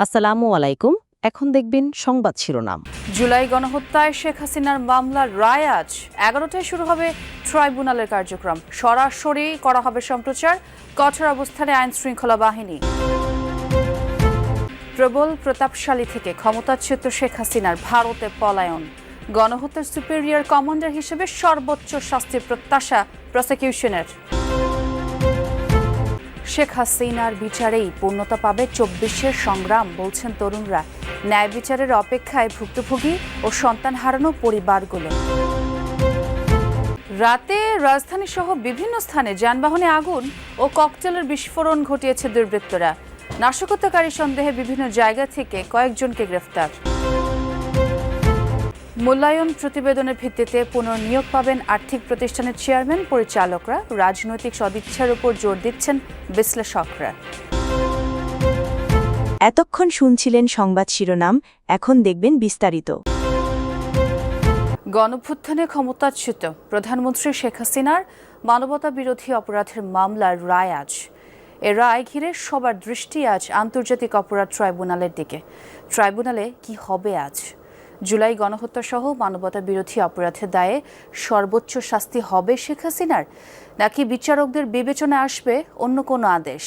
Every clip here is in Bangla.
আসসালামু আলাইকুম। এখন দেখবেন সংবাদ শিরোনাম। জুলাই গণহত্যায় শেখ হাসিনার মামলার রায় আজ 11টায় শুরু হবে ট্রাইব্যুনালের কার্যক্রম। সরাসরি করা হবে সম্প্রচার। কঠোর অবস্থানে আইন শৃঙ্খলা বাহিনী। প্রবল প্রতাপশালী থেকে ক্ষমতাচ্যুত শেখ হাসিনার ভারতে পলায়ন। গণহত্যার সুপিরিয়র কমান্ডার হিসেবে সর্বোচ্চ শাস্তির প্রত্যাশা প্রসিকিউশনের। শেখ হাসিনার বিচারেই পূর্ণতা পাবে 24-এর সংগ্রাম, বলছেন তরুণরা। ন্যায় বিচারের অপেক্ষায় ভুক্তভোগী ও সন্তান হারানো পরিবারগুলো। রাতে রাজধানী সহ বিভিন্ন স্থানে যানবাহনে আগুন ও ককটেলের বিস্ফোরণ ঘটিয়েছে দুর্বৃত্তরা। নাশকতাকারী সন্দেহে বিভিন্ন জায়গা থেকে কয়েকজনকে গ্রেফতার। মূল্যায়ন প্রতিবেদনের ভিত্তিতে পুনর্নিয়োগ পাবেন আর্থিক প্রতিষ্ঠানের চেয়ারম্যান পরিচালকরা। রাজনৈতিক সদিচ্ছার উপর জোর দিচ্ছেন বিশ্লেষকরা। এতক্ষণ শুনছিলেন সংবাদ শিরোনাম, এখন দেখবেন বিস্তারিত। গণঅভ্যুত্থানে ক্ষমতাচ্যুত প্রধানমন্ত্রী শেখ হাসিনার মানবতা বিরোধী অপরাধের মামলার রায় আজ। এ রায় ঘিরে সবার দৃষ্টি আজ আন্তর্জাতিক অপরাধ ট্রাইব্যুনালের দিকে। ট্রাইব্যুনালে কি হবে আজ? জুলাই গণহত্যা সহ মানবতা বিরোধী অপরাধের দায়ে সর্বোচ্চ শাস্তি হবে শেখ হাসিনার, নাকি বিচারকদের বিবেচনায় আসবে অন্য কোনো আদেশ?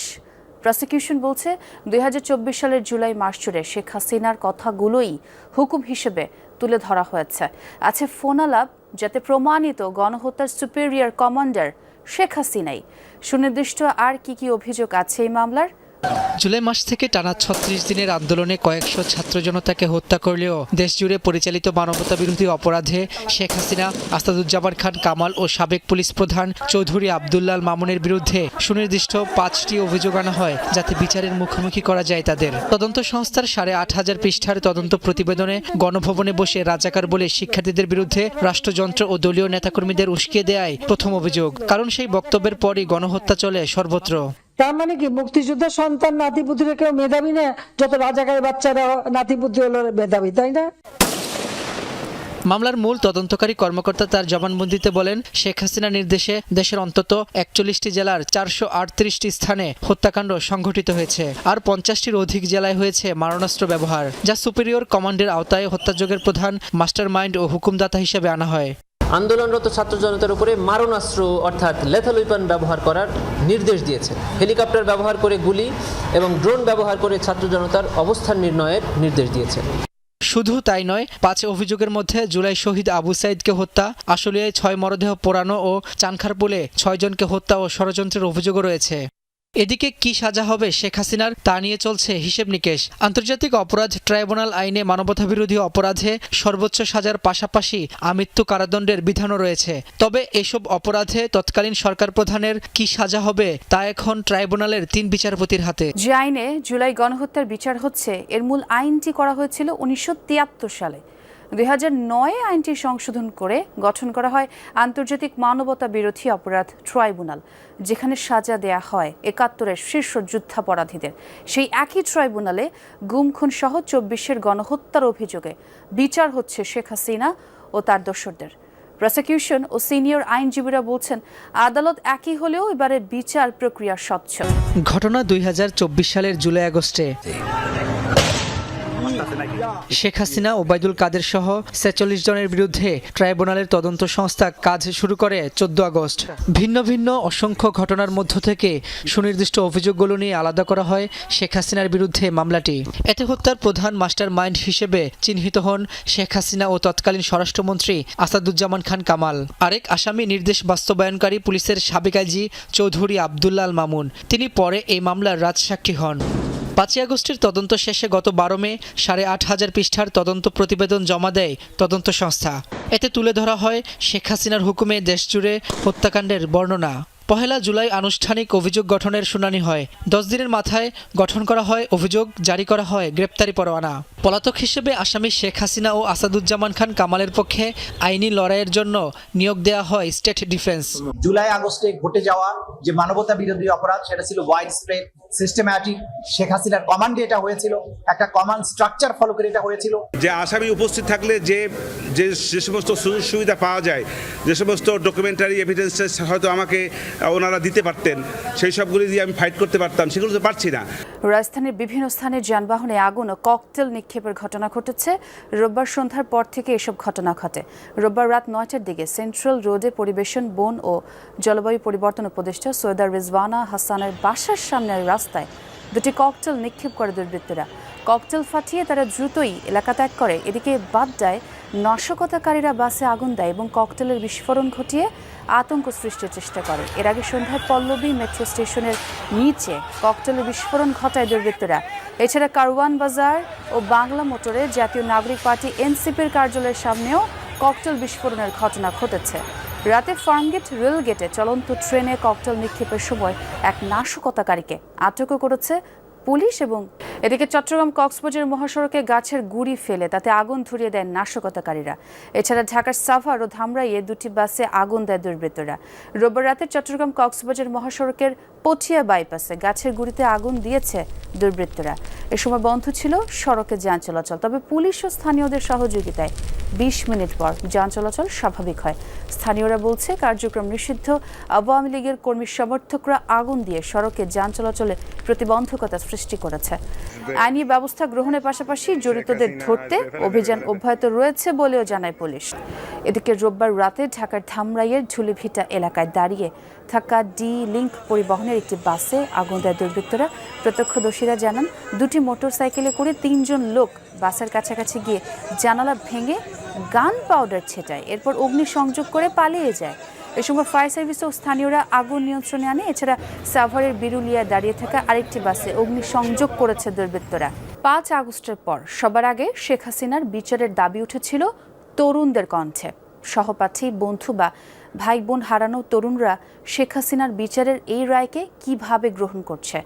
প্রসিকিউশন বলছে 2024 সালের জুলাই মাস জুড়ে শেখ হাসিনার কথাগুলোই হুকুম হিসেবে তুলে ধরা হয়েছে। আছে ফোনালাপ, যাতে প্রমাণিত গণহত্যার সুপিরিয়র কমান্ডার শেখ হাসিনাই। সুনির্দিষ্ট আর কি অভিযোগ আছে এই মামলার? জুলাই মাস থেকে টানা 36 দিনের আন্দোলনে কয়েকশো ছাত্র জনতাকে হত্যা করলেও দেশজুড়ে পরিচালিত মানবতা বিরোধী অপরাধে শেখ হাসিনা, আসাদুজ্জামান খান কামাল ও সাবেক পুলিশ প্রধান চৌধুরী আব্দুল্লাহ মামুনের বিরুদ্ধে সুনির্দিষ্ট 5টি অভিযোগ আনা হয়, যাতে বিচারের মুখোমুখি করা যায় তাদের। তদন্ত সংস্থার 8,500 পৃষ্ঠার তদন্ত প্রতিবেদনে গণভবনে বসে রাজাকার বলে শিক্ষার্থীদের বিরুদ্ধে রাষ্ট্রযন্ত্র ও দলীয় নেতাকর্মীদের উস্কিয়ে দেয় প্রথম অভিযোগ। কারণ সেই বক্তব্যের পরই গণহত্যা চলে সর্বত্র। তার মানে কি মুক্তিযোদ্ধার সন্তান নাতিপুতিরা কেউ মেধাবী না? যত রাজাকারের বাচ্চারা নাতিপুতি হলো মেধাবী, তাই না? মামলার মূল তদন্তকারী কর্মকর্তা তার জবানবন্দিতে বলেন, শেখ হাসিনার নির্দেশে দেশের অন্তত 41টি জেলার 438টি স্থানে হত্যাকাণ্ড সংঘটিত হয়েছে, আর 50টির অধিক জেলায় হয়েছে মারণাস্ত্র ব্যবহার, যা সুপিরিয়র কমান্ডের আওতায় হত্যাযজ্ঞের প্রধান মাস্টার মাইন্ড ও হুকুমদাতা হিসেবে আনা হয়। আন্দোলনরত ছাত্র জনতার উপরে মারণাস্ত্র অর্থাৎ লেথাল উইপন ব্যবহার করার নির্দেশ দিয়েছে। হেলিকপ্টার ব্যবহার করে গুলি এবং ড্রোন ব্যবহার করে ছাত্র জনতার অবস্থান নির্ণয়ের নির্দেশ দিয়েছে। শুধু তাই নয়, 5 অভিযোগের মধ্যে জুলাই শহীদ আবু সাইদকে হত্যা, আশুলিয়ায় 6 মরদেহ পোড়ানো ও চানখারপুলে 6 জনকে হত্যা ও ষড়যন্ত্রের অভিযোগও রয়েছে। এদিকে কি সাজা হবে শেখ হাসিনার, তা নিয়ে চলছে হিসেব নিকেশ। আন্তর্জাতিক অপরাধ ট্রাইব্যুনাল আইনে মানবতা বিরোধী অপরাধে সর্বোচ্চ সাজার পাশাপাশি আমৃত্যু কারাদণ্ডের বিধানও রয়েছে। তবে এসব অপরাধে তৎকালীন সরকার প্রধানের কি সাজা হবে, তা এখন ট্রাইব্যুনালের 3 বিচারপতির হাতে। যে আইনে জুলাই গণহত্যার বিচার হচ্ছে, এর মূল আইনটি করা হয়েছিল 1973 সালে। 2009 আইনটি সংশোধন করে গঠন করা হয় আন্তর্জাতিক মানবতা বিরোধী অপরাধ ট্রাইব্যুনাল, যেখানে সাজা দেয়া হয় 71-এর শীর্ষ যুদ্ধাপরাধীদের। সেই একই ট্রাইব্যুনালে গুম খুন সহ 24-এর গণহত্যার অভিযোগে বিচার হচ্ছে শেখ হাসিনা ও তার দোসরদের। প্রসিকিউশন ও সিনিয়র আইনজীবীরা বলছেন, আদালত একই হলেও এবারে বিচার প্রক্রিয়া স্বচ্ছ। ঘটনা 2024 সালের জুলাই-আগস্টে শেখ হাসিনা, ওবায়দুল কাদের সহ 46 জনের বিরুদ্ধে ট্রাইব্যুনালের তদন্ত সংস্থা কাজ শুরু করে 14 আগস্ট। ভিন্ন ভিন্ন অসংখ্য ঘটনার মধ্য থেকে সুনির্দিষ্ট অভিযোগগুলো নিয়ে আলাদা করা হয় শেখ হাসিনার বিরুদ্ধে মামলাটি। এতে হত্যার প্রধান মাস্টার মাইন্ড হিসেবে চিহ্নিত হন শেখ হাসিনা ও তৎকালীন স্বরাষ্ট্রমন্ত্রী আসাদুজ্জামান খান কামাল। আরেক আসামি নির্দেশ বাস্তবায়নকারী পুলিশের সাবেক আইজি চৌধুরী আব্দুল্লাহ মামুন। তিনি পরে এই মামলার রাজসাক্ষী হন। 5 আগস্টের তদন্ত শেষে গত 12 মে 8,500 পৃষ্ঠার তদন্ত প্রতিবেদন জমা দেয় তদন্ত সংস্থা। এতে তুলে ধরা হয় শেখ হাসিনার হুকুমে দেশজুড়ে হত্যাকাণ্ডের বর্ণনা। 1 জুলাই আনুষ্ঠানিক অভিযোগ গঠনের শুনানি হয়। 10 দিনের মাথায় গঠন করা হয় অভিযোগ, জারি করা হয় গ্রেপ্তারি পরোয়ানা। পলাতক হিসেবে আসামি শেখ হাসিনা ও আসাদুজ্জামান খান কামালের পক্ষে আইনি লড়াইয়ের জন্য নিয়োগ দেওয়া হয় স্টেট ডিফেন্স। জুলাই আগস্টে ঘটে যাওয়া যে মানবতা বিরোধী অপরাধ, সেটা ছিল ওয়াইড স্প্রেড, সিস্টেম্যাটিক। শেখ হাসিনার কমান্ডে এটা হয়েছিল, একটা কমান্ড স্ট্রাকচার ফলো করে এটা হয়েছিল। যে আসামি উপস্থিত থাকলে যে সমস্ত সুযোগ সুবিধা পাওয়া যায়, যে সমস্ত ডকুমেন্টারি এভিডেন্সেস হয়তো আমাকে ওনারা দিতে পারতেন, সেই সবগুলি দিয়ে আমি ফাইট করতে পারতাম, সেগুলো তো পারছি না। রাজধানীর বিভিন্ন স্থানে যানবাহনে আগুন ও ককটেল নিক্ষেপের ঘটনা ঘটেছে। রোববার সন্ধ্যার পর থেকে এসব ঘটনা ঘটে। রোববার রাত 9টার দিকে সেন্ট্রাল রোডে পরিবেশন, বন ও জলবায়ু পরিবর্তন উপদেষ্টা সৈয়দা রিজওয়ানা হাসানের বাসার সামনের রাস্তায় দুটি ককটেল নিক্ষেপ করে দুর্বৃত্তরা। ককটেল ফাটিয়ে তারা দ্রুতই এলাকা ত্যাগ করে। এদিকে বাড্ডায় নাশকতাকারীরা বাসে আগুন দেয় এবং ককটেলের বিস্ফোরণ ঘটিয়ে আতঙ্ক সৃষ্টির চেষ্টা করে। এর আগে সন্ধ্যায় পল্লবী মেট্রো স্টেশনের নিচে ককটেলের বিস্ফোরণ ঘটায় দুর্বৃত্তরা। এছাড়া কারওয়ান বাজার ও বাংলা মোটরে জাতীয় নাগরিক পার্টি এনসিপির কার্যালয়ের সামনেও ককটেল বিস্ফোরণের ঘটনা ঘটেছে। রাতে ফার্মগেট রেলগেটে চলন্ত ট্রেনে ককটেল নিক্ষেপের সময় এক নাশকতাকারীকে আটকও করেছে পুলিশ। এবং এদিকে চট্টগ্রাম কক্সবাজার মহাসড়কে গাছের গুঁড়ি ফেলে তাতে আগুন ধরিয়ে দেয় নাশকতাকারীরা। এছাড়া ঢাকার সাভার ও ধামরাইয়ে দুটি বাসে আগুন দেয় দুর্বৃত্তরা। রোববার রাতে চট্টগ্রাম কক্সবাজার মহাসড়কের পটিয়া বাইপাসে গাছের গুঁড়িতে আগুন দিয়েছে দুর্বৃত্তরা। এ সময় বন্ধ ছিল সড়কে যান চলাচল, তবে পুলিশ ও স্থানীয়দের সহযোগিতায় 20 মিনিট পর যান চলাচল স্বাভাবিক হয়। স্থানীয়রা বলছে কার্যক্রম নিষিদ্ধ আওয়ামী লীগের কর্মী সমর্থকরা আগুন দিয়ে সড়কে যান চলাচলে প্রতিবন্ধকতা সৃষ্টি করেছে। আইনি ব্যবস্থা গ্রহণের পাশাপাশি জড়িতদের ধরতে অভিযান অব্যাহত রয়েছে বলেও জানায় পুলিশ। এদিকে রোববার রাতে ঢাকার ধামরাইয়ের ঝুলিভিটা এলাকায় দাঁড়িয়ে থাকা ডি লিংক পরিবহনের একটি বাসে আগুন দেয় দুর্বৃত্তরা। প্রত্যক্ষদর্শীরা জানান দুটি মোটরসাইকেলে করে 3 জন লোক বাসের কাছাকাছি গিয়ে জানালা ভেঙে গান পাউডার ছেটায়, এরপর অগ্নিসংযোগ করে পালিয়ে যায়। এ সময় ফায়ার সার্ভিস ও স্থানীয়রা আগুন নিয়ন্ত্রণে আনে। এছাড়া সাভারের বিরুলিয়ায় দাঁড়িয়ে থাকা আরেকটি বাসে অগ্নিসংযোগ করেছে দুর্বৃত্তরা। 5 আগস্টের পর সবার আগে শেখ হাসিনার বিচারের দাবি উঠেছিল তরুণদের কণ্ঠে। সহপাঠী, বন্ধু বা ভাই বোন হারানো তরুণরা শেখ হাসিনার বিচারের এই রায়কে কিভাবে গ্রহণ করছে?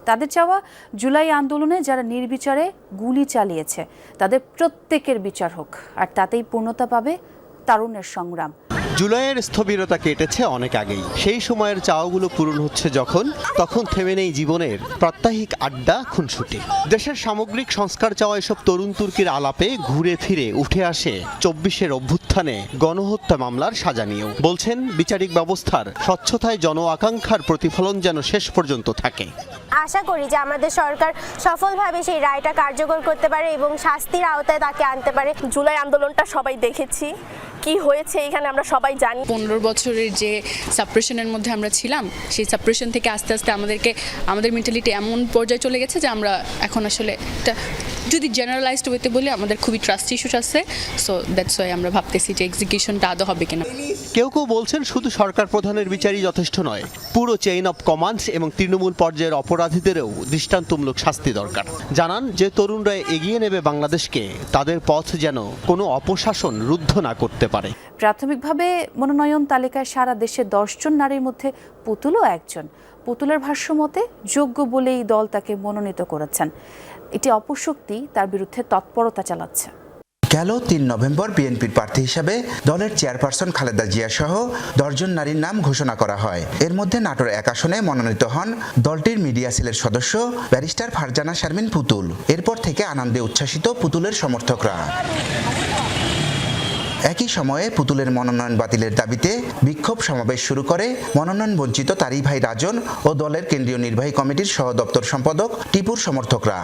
তাদের চাওয়া জুলাই আন্দোলনে যারা নির্বিচারে গুলি চালিয়েছে তাদের প্রত্যেকের বিচার হোক, আর তাতেই পূর্ণতা পাবে তারুণের সংগ্রাম। জুলাইয়ের স্থবিরতা কেটেছে অনেক আগেই। সেই সময়ের চাওয়াগুলো পূরণ হচ্ছে যখন, তখন থেমে নেই জীবনের প্রাত্যহিক আড্ডা, খুনসুটি। দেশের সামগ্রিক সংস্কার চাওয়া এসব তরুণ তুর্কির আলাপে ঘুরে ফিরে উঠে আসে 24-এর অভ্যুত্থানে গণহত্যা মামলার সাজা নিয়েও। বলছেন বিচারিক ব্যবস্থার স্বচ্ছতায় জন আকাঙ্ক্ষার প্রতিফলন যেন শেষ পর্যন্ত থাকে। আশা করি যে আমাদের সরকার সফলভাবে সেই রায়টা কার্যকর করতে পারে এবং শাস্তির আওতায় তাকে আনতে পারে। জুলাই আন্দোলনটা সবাই দেখেছি, কি হয়েছে এখানে আমরা সবাই জানি। 15 বছরের যে সাপ্রেশনের মধ্যে আমরা ছিলাম, সেই সাপ্রেশন থেকে আস্তে আস্তে আমাদের মেন্টালিটি এমন পর্যায়ে চলে গেছে যে আমরা এখন আসলে যদি জেনারেলাইজড ওয়েতে বলি আমাদের খুবই ট্রাস্ট ইস্যুস আছে। সো দ্যাটস ওয়াই আমরা ভাবতেছি যে এক্সিকিউশনটা আদৌ হবে কিনা। কেউ কেউ বলছেন শুধু সরকার প্রধানের বিচারই যথেষ্ট নয়, পুরো চেইন অফ কমান্ডস এবং তৃণমূল পর্যায়ের অপরাধীদেরও দৃষ্টান্তমূলক শাস্তি দরকার। জানান যে তরুণরা এগিয়ে নেবে বাংলাদেশকে, তাদের পথ যেন কোনো অপশাসন রুদ্ধ না করতে পারে। প্রাথমিকভাবে মনোনয়ন তালিকায় সারা দেশে 10 জন নারীর মধ্যে পুতুলও একজন। পুতুলের ভাষ্যমতে যোগ্য বলেই দল তাকে মনোনীত করেছেন। এটি অপশক্তি তার বিরুদ্ধে তৎপরতা চালাচ্ছে। গেল 3 নভেম্বর বিএনপির প্রার্থী হিসাবে দলের চেয়ারপারসন খালেদা জিয়া সহ 10 জন নারীর নাম ঘোষণা করা হয়। এর মধ্যে নাটোর 1 আসনে মনোনীত হন দলটির মিডিয়া সেলের সদস্য ব্যারিস্টার ফারজানা শারমিন পুতুল। এরপর থেকে আনন্দে উচ্ছ্বাসিত পুতুলের সমর্থকরা। একই সময়ে পুতুলের মনোনয়ন বাতিলের দাবিতে বিক্ষোভ সমাবেশ শুরু করে মনোনয়ন বঞ্চিত তারই ভাই রাজন ও দলের কেন্দ্রীয় নির্বাহী কমিটির সহ দপ্তর সম্পাদক টিপুর সমর্থকরা।